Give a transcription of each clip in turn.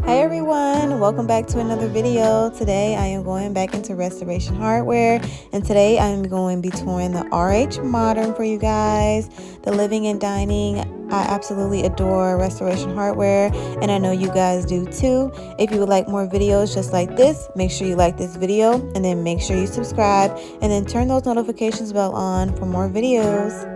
Hi everyone, welcome back to another video. Today I am going back into Restoration Hardware, and today I am going to be touring the RH Modern for you guys. The living and dining, I absolutely adore Restoration Hardware, and I know you guys do too. If you would like more videos just like this, make sure you like this video and then make sure you subscribe and then turn those notifications bell on for more videos.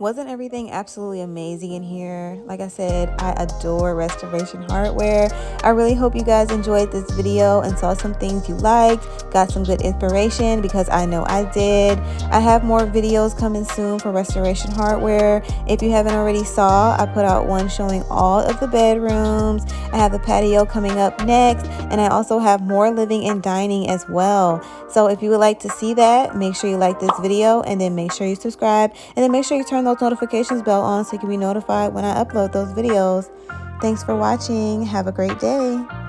Wasn't everything absolutely amazing in here? Like I said, I adore Restoration Hardware. I really hope you guys enjoyed this video and saw some things you liked, got some good inspiration, because I know I did. I have more videos coming soon for Restoration Hardware. If you haven't already saw, I put out one showing all of the bedrooms. I have the patio coming up next, and I also have more living and dining as well. So if you would like to see that, make sure you like this video, and then make sure you subscribe, and then make sure you turn those notifications bell on so you can be notified when I upload those videos. Thanks for watching. Have a great day.